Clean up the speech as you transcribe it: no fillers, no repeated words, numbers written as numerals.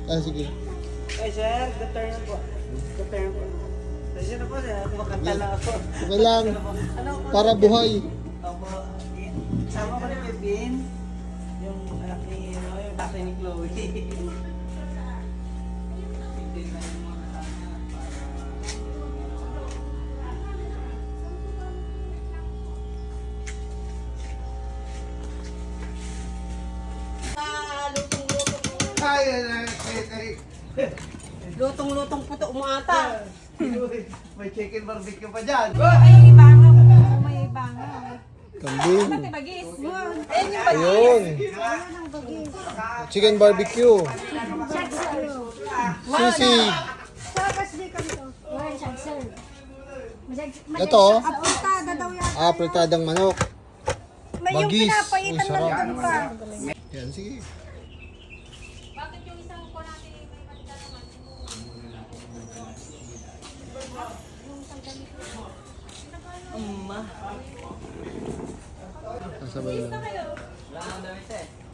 Ah, sige. Ay, sir, the turn po. The turn po. Kasi na po, sir. Kumakanta lang ako. Okay lang. Ano po? Para buhay. Opo. Sama ko ni Pepin. Yung anak ni, yung tatay ni Chloe. Pipin na yung mga kanya Lutong-lutong po ito umata. May chicken barbecue pa dyan. Ay, bangaw po. May bangaw. Kambing. Pati bagis. Ayun. Chicken barbecue. Sisig. Ito. Apuntada daw yan. Apretadang manok. May yung Bagis. pinapaitan Uy, sarap. ng ka. Yan, sige. Bakit yung isang po natin may manda naman? Umma. Kasabay lang. Wala nang damit eh.